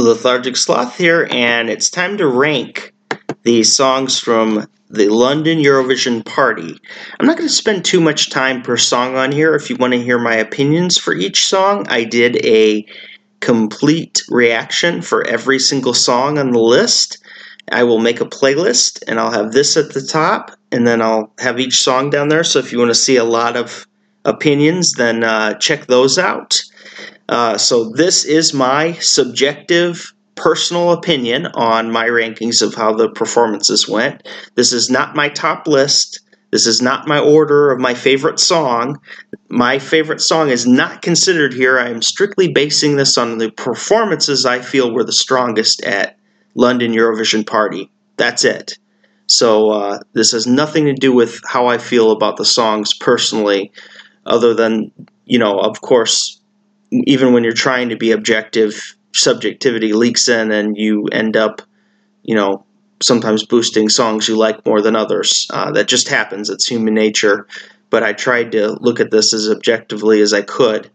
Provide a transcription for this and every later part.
Lethargic Sloth here, and it's time to rank the songs from the London Eurovision party. I'm not going to spend too much time per song on here. If you want to hear my opinions for each song, I did a complete reaction for every single song on the list. I will make a playlist, and I'll have this at the top, and then I'll have each song down there. So if you want to see a lot of opinions, then check those out. So this is my subjective personal opinion on my rankings of how the performances went. This is not my top list. This is not my order of my favorite song. My favorite song is not considered here. I am strictly basing this on the performances I feel were the strongest at London Eurovision party. That's it. So this has nothing to do with how I feel about the songs personally, other than, you know, of course, even when you're trying to be objective, subjectivity leaks in and you end up, you know, sometimes boosting songs you like more than others. That just happens. It's human nature. But I tried to look at this as objectively as I could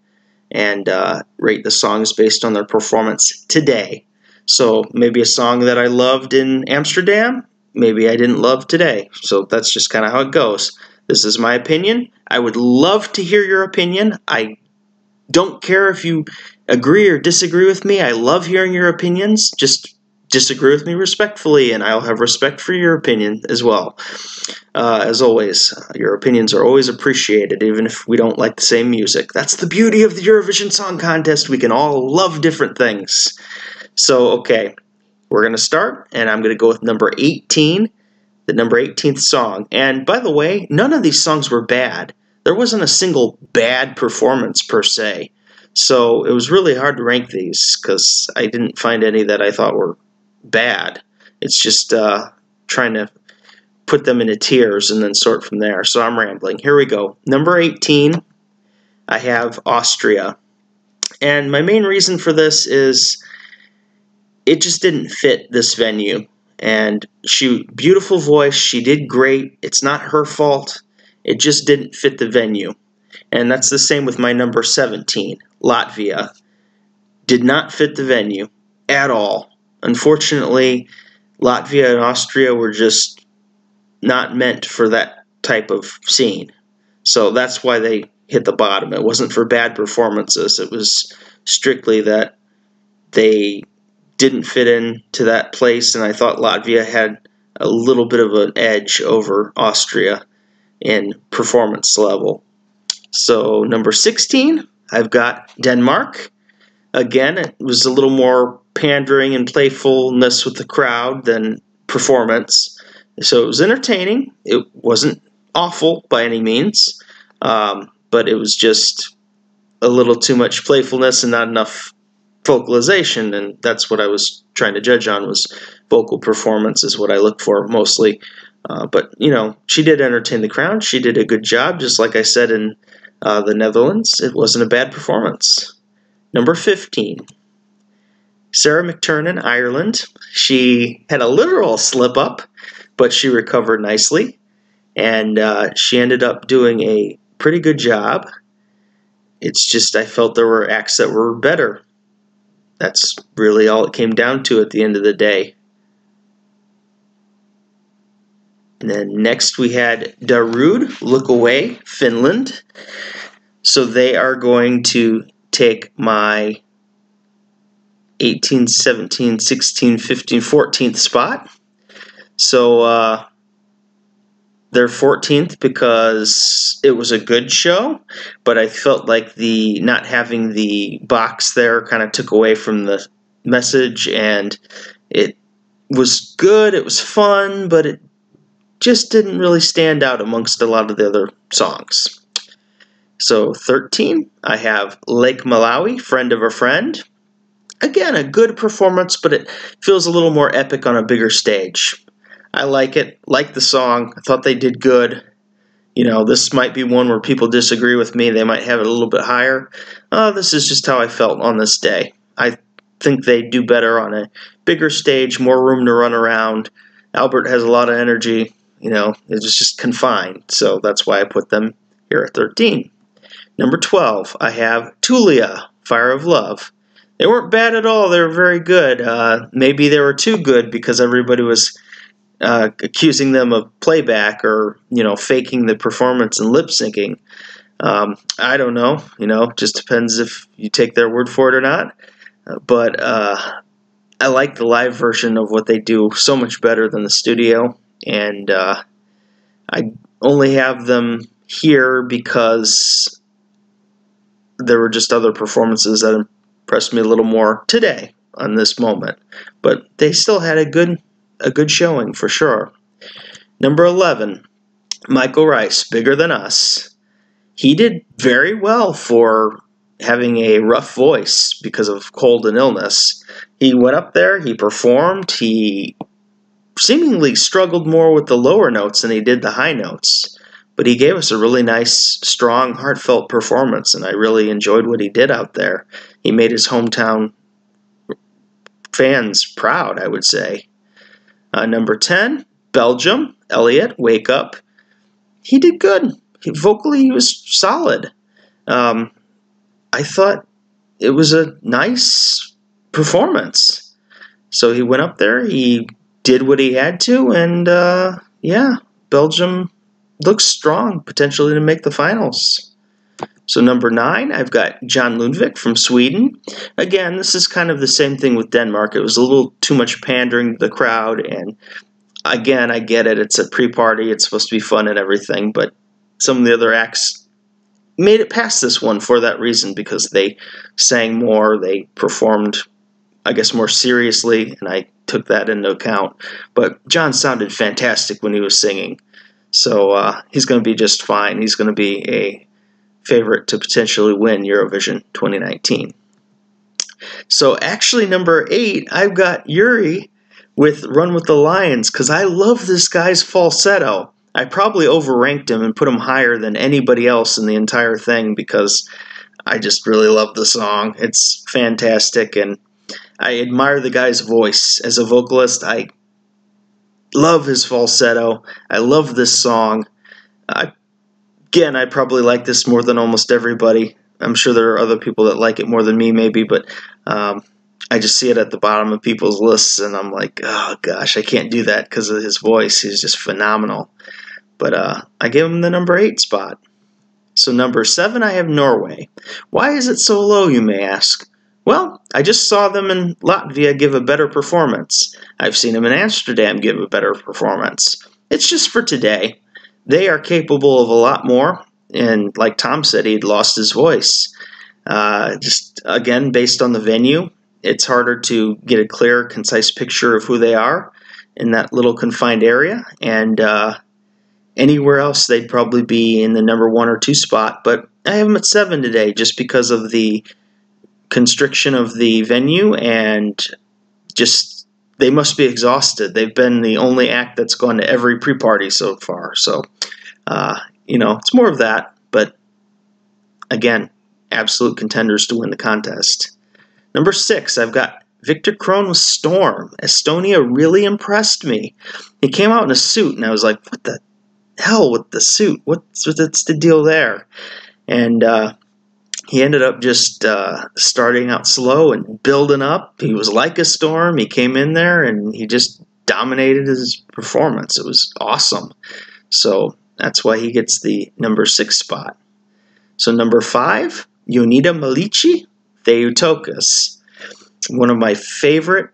and rate the songs based on their performance today. So maybe a song that I loved in Amsterdam, maybe I didn't love today. So that's just kind of how it goes. This is my opinion. I would love to hear your opinion. I don't care if you agree or disagree with me. I love hearing your opinions. Just disagree with me respectfully, and I'll have respect for your opinion as well. As always, your opinions are always appreciated, even if we don't like the same music. That's the beauty of the Eurovision Song Contest. We can all love different things. So, okay, we're going to start, and I'm going to go with number 18, the number 18th song. And by the way, none of these songs were bad. There wasn't a single bad performance per se. So it was really hard to rank these because I didn't find any that I thought were bad. It's just trying to put them into tiers and then sort from there. So I'm rambling. Here we go. Number 18, I have Austria. And my main reason for this is it just didn't fit this venue. And beautiful voice, she did great. It's not her fault. It just didn't fit the venue. And that's the same with my number 17, Latvia. Did not fit the venue at all. Unfortunately, Latvia and Austria were just not meant for that type of scene. So that's why they hit the bottom. It wasn't for bad performances. It was strictly that they didn't fit into that place, and I thought Latvia had a little bit of an edge over Austria in performance level. So number 16, I've got Denmark. Again, it was a little more pandering and playfulness with the crowd than performance. So it was entertaining. It wasn't awful by any means, but it was just a little too much playfulness and not enough vocalization, and that's what I was trying to judge on, was vocal performance is what I look for mostly. But, you know, she did entertain the crowd. She did a good job, just like I said in the Netherlands. It wasn't a bad performance. Number 15, Sarah McTurnan, Ireland. She had a literal slip-up, but she recovered nicely, and she ended up doing a pretty good job. It's just I felt there were acts that were better. That's really all it came down to at the end of the day. And then next we had Darude, Look Away, Finland. So they are going to take my 18, 17, 16, 15, 14th spot. So they're 14th because it was a good show, but I felt like the not having the box there kind of took away from the message, and it was good, it was fun, but it just didn't really stand out amongst a lot of the other songs. So 13, I have Lake Malawi, Friend of a Friend. Again, a good performance, but it feels a little more epic on a bigger stage. I like it, like the song. I thought they did good. You know, this might be one where people disagree with me. They might have it a little bit higher. This is just how I felt on this day. I think they do better on a bigger stage, more room to run around. Albert has a lot of energy. You know, it's just confined. So that's why I put them here at 13. Number 12, I have Lea Fire of Love. They weren't bad at all. They were very good. Maybe they were too good because everybody was accusing them of playback or, faking the performance and lip syncing. I don't know. Just depends if you take their word for it or not. But I like the live version of what they do so much better than the studio. And I only have them here because there were just other performances that impressed me a little more today on this moment. But they still had a good showing for sure. Number 11, Michael Rice, Bigger Than Us. He did very well for having a rough voice because of cold and illness. He went up there, he performed, he seemingly struggled more with the lower notes than he did the high notes. But he gave us a really nice, strong, heartfelt performance, and I really enjoyed what he did out there. He made his hometown fans proud, I would say. Number 10, Belgium, Eliot, Wake Up. He did good. Vocally, he was solid. I thought it was a nice performance. So he went up there, he did what he had to, and yeah, Belgium looks strong, potentially to make the finals. So number 9, I've got John Lundvik from Sweden. Again, this is kind of the same thing with Denmark. It was a little too much pandering to the crowd, and again, I get it. It's a pre-party. It's supposed to be fun and everything, but some of the other acts made it past this one for that reason because they sang more, they performed, I guess, more seriously, and I took that into account. But John sounded fantastic when he was singing, so he's going to be just fine. He's going to be a favorite to potentially win Eurovision 2019. So actually, number 8, I've got Yuri with Run with the Lions because I love this guy's falsetto. I probably overranked him and put him higher than anybody else in the entire thing because I just really love the song. It's fantastic, and I admire the guy's voice. As a vocalist, I love his falsetto. I love this song. Again, I probably like this more than almost everybody. I'm sure there are other people that like it more than me, maybe, but I just see it at the bottom of people's lists, and I'm like, oh gosh, I can't do that because of his voice. He's just phenomenal. But I gave him the number 8 spot. So number 7, I have Norway. Why is it so low, you may ask? Well, I just saw them in Latvia give a better performance. I've seen them in Amsterdam give a better performance. It's just for today. They are capable of a lot more, and like Tom said, he'd lost his voice. Just, again, based on the venue, it's harder to get a clear, concise picture of who they are in that little confined area, and anywhere else they'd probably be in the number 1 or 2 spot, but I have them at 7 today just because of the constriction of the venue, and just they must be exhausted. They've been the only act that's gone to every pre-party so far, so it's more of that, but again, absolute contenders to win the contest. Number 6, I've got Victor Crone with Storm. Estonia really impressed me. He came out in a suit, and I was like, what the hell with the suit? What's the deal there? And he ended up just starting out slow and building up. He was like a storm. He came in there and he just dominated his performance. It was awesome. So that's why he gets the number 6 spot. So number 5, Jonida Maliqi, Ktheju Tokës. One of my favorite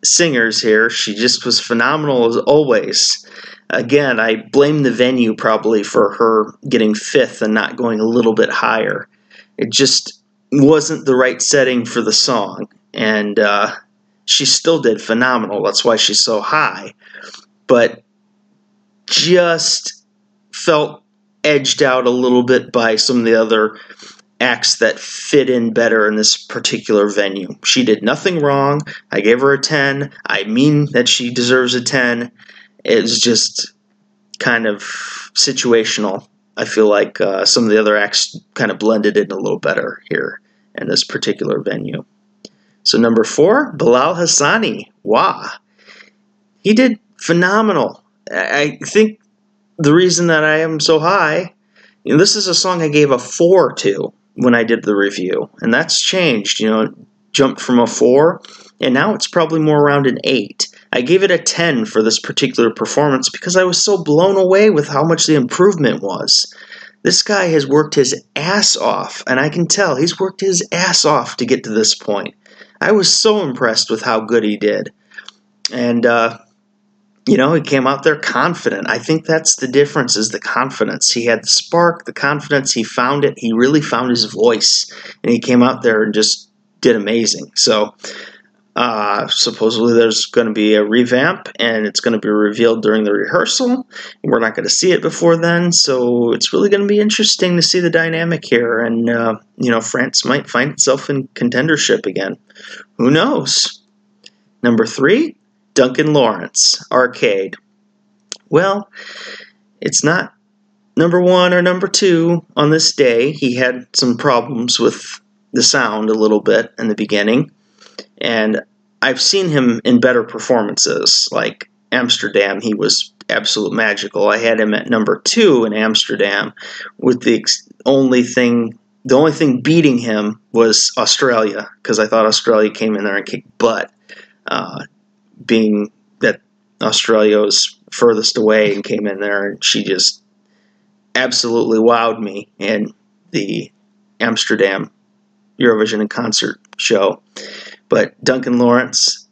singers here. She just was phenomenal as always. Again, I blame the venue probably for her getting 5th and not going a little bit higher. It just wasn't the right setting for the song, and she still did phenomenal. That's why she's so high. But just felt edged out a little bit by some of the other acts that fit in better in this particular venue. She did nothing wrong. I gave her a 10. I mean that she deserves a 10. It's just kind of situational. I feel like some of the other acts kind of blended in a little better here in this particular venue. So number 4, Bilal Hassani. Wow. He did phenomenal. I think the reason that I am so high, this is a song I gave a 4 to, when I did the review. And that's changed, you know, it jumped from a 4, and now it's probably more around an 8. I gave it a 10 for this particular performance because I was so blown away with how much the improvement was. This guy has worked his ass off, and I can tell he's worked his ass off to get to this point. I was so impressed with how good he did. And, you know, he came out there confident. I think that's the difference, is the confidence. He had the spark, the confidence, he found it. He really found his voice, and he came out there and just did amazing. So, supposedly there's going to be a revamp, and it's going to be revealed during the rehearsal. We're not going to see it before then, so it's really going to be interesting to see the dynamic here. And, you know, France might find itself in contendership again. Who knows? Number 3, Duncan Lawrence, Arcade. Well, it's not number 1 or number 2 on this day. He had some problems with the sound a little bit in the beginning, and I've seen him in better performances, like Amsterdam. He was absolute magical. I had him at number 2 in Amsterdam, with the only thing beating him was Australia, because I thought Australia came in there and kicked butt. Being that Australia was furthest away and came in there, and she just absolutely wowed me in the Amsterdam Eurovision and concert show. But Duncan Lawrence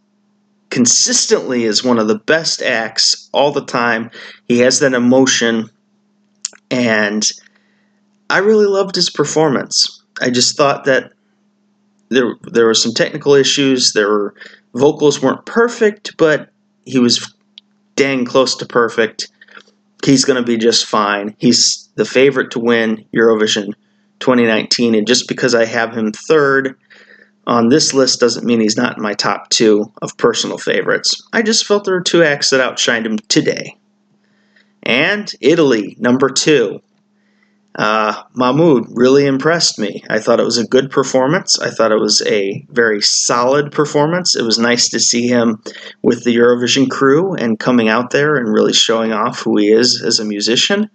consistently is one of the best acts all the time. He has that emotion, and I really loved his performance. I just thought that there were some technical issues. Vocals weren't perfect, but he was dang close to perfect. He's going to be just fine. He's the favorite to win Eurovision 2019, and just because I have him 3rd on this list doesn't mean he's not in my top 2 of personal favorites. I just felt there were 2 acts that outshined him today. And Italy, number 2. Mahmood really impressed me. I thought it was a good performance. I thought it was a very solid performance. It was nice to see him with the Eurovision crew and coming out there and really showing off who he is as a musician.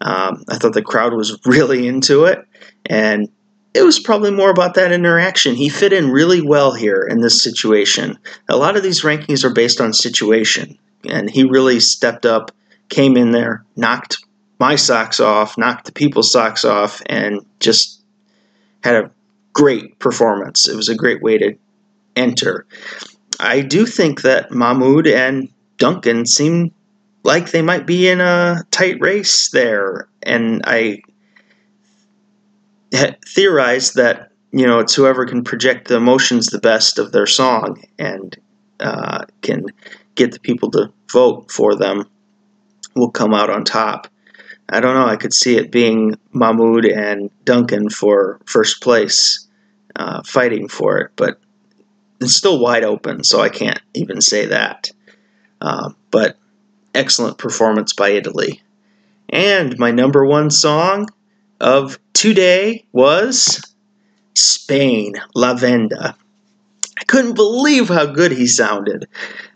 I thought the crowd was really into it, and it was probably more about that interaction. He fit in really well here in this situation. A lot of these rankings are based on situation, and he really stepped up, came in there, knocked my socks off, knocked the people's socks off, and just had a great performance. It was a great way to enter. I do think that Mahmood and Duncan seem like they might be in a tight race there, and I theorized that, you know, it's whoever can project the emotions the best of their song and can get the people to vote for them will come out on top. I don't know, I could see it being Mahmood and Duncan for first place, fighting for it, but it's still wide open, so I can't even say that. But excellent performance by Italy. And my number 1 song of today was Spain, La Venda. I couldn't believe how good he sounded.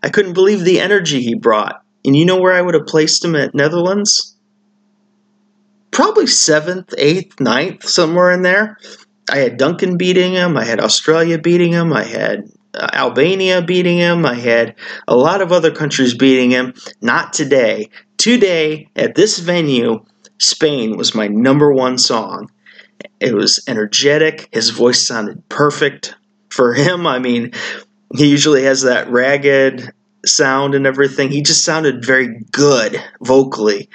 I couldn't believe the energy he brought. And you know where I would have placed him at Netherlands? Probably 7th, 8th, 9th, somewhere in there. I had Duncan beating him. I had Australia beating him. I had Albania beating him. I had a lot of other countries beating him. Not today. Today, at this venue, Spain was my number 1 song. It was energetic. His voice sounded perfect for him. I mean, he usually has that ragged sound and everything. He just sounded very good vocally,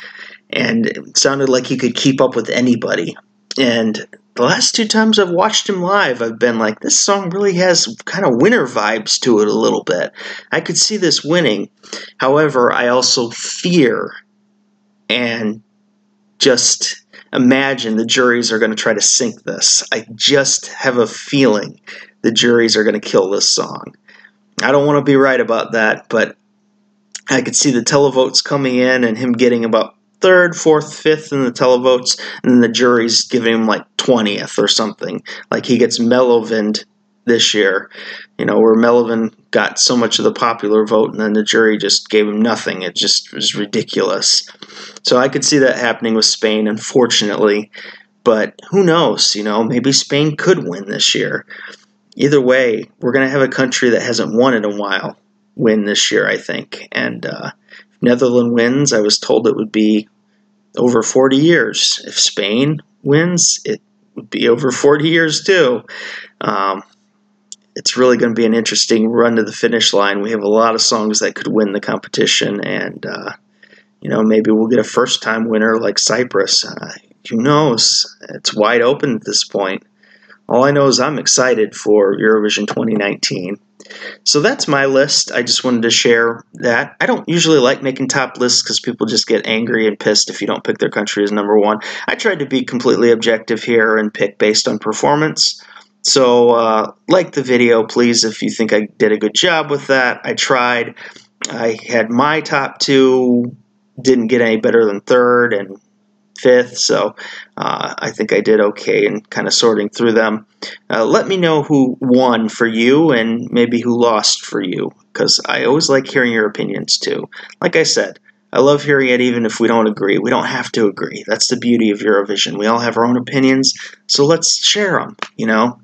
and it sounded like he could keep up with anybody. And the last 2 times I've watched him live, I've been like, this song really has kind of winner vibes to it a little bit. I could see this winning. However, I also fear and just imagine the juries are going to try to sink this. I just have a feeling the juries are going to kill this song. I don't want to be right about that, but I could see the televotes coming in and him getting about 3rd, 4th, 5th in the televotes, and then the jury's giving him like 20th or something. Like he gets Mellovined this year, you know, where Mellovin got so much of the popular vote and then the jury just gave him nothing. It just was ridiculous. So I could see that happening with Spain, unfortunately. But who knows, maybe Spain could win this year. Either way, we're going to have a country that hasn't won in a while win this year, I think. And if Netherlands wins, I was told it would be over 40 years. If Spain wins, it would be over 40 years too. It's really going to be an interesting run to the finish line. We have a lot of songs that could win the competition, and maybe we'll get a first-time winner like Cyprus. Who knows? It's wide open at this point. All I know is I'm excited for Eurovision 2019. So that's my list. I just wanted to share that. I don't usually like making top lists because people just get angry and pissed if you don't pick their country as number one. I tried to be completely objective here and pick based on performance. So like the video, please, if you think I did a good job with that. I tried. I had my top two, didn't get any better than third and fifth, so I think I did okay in kind of sorting through them. Let me know who won for you and maybe who lost for you, because I always like hearing your opinions too. Like I said, I love hearing it even if we don't agree. We don't have to agree. That's the beauty of Eurovision. We all have our own opinions, so let's share them.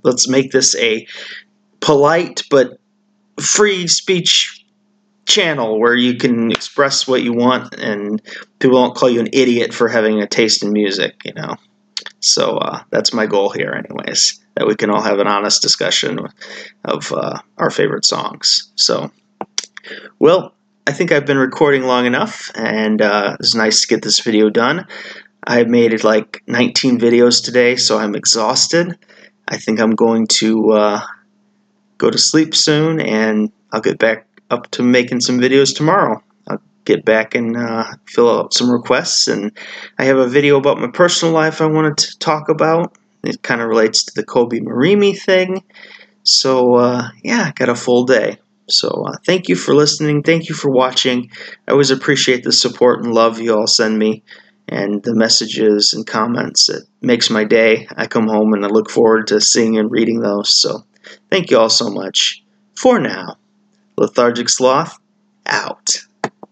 Let's make this a polite but free speech channel where you can express what you want and people won't call you an idiot for having a taste in music, So that's my goal here anyways, that we can all have an honest discussion of our favorite songs. So, well, I think I've been recording long enough, and it's nice to get this video done. I made like 19 videos today, so I'm exhausted. I think I'm going to go to sleep soon, and I'll get back up to making some videos tomorrow. I'll get back and fill out some requests, and I have a video about my personal life I wanted to talk about. It kind of relates to the Kobe Marimi thing. So yeah, I got a full day. So thank you for listening. Thank you for watching. I always appreciate the support and love you all send me, and the messages and comments. It makes my day. I come home and I look forward to seeing and reading those. So thank you all so much. For now, Lethargic Sloth, out.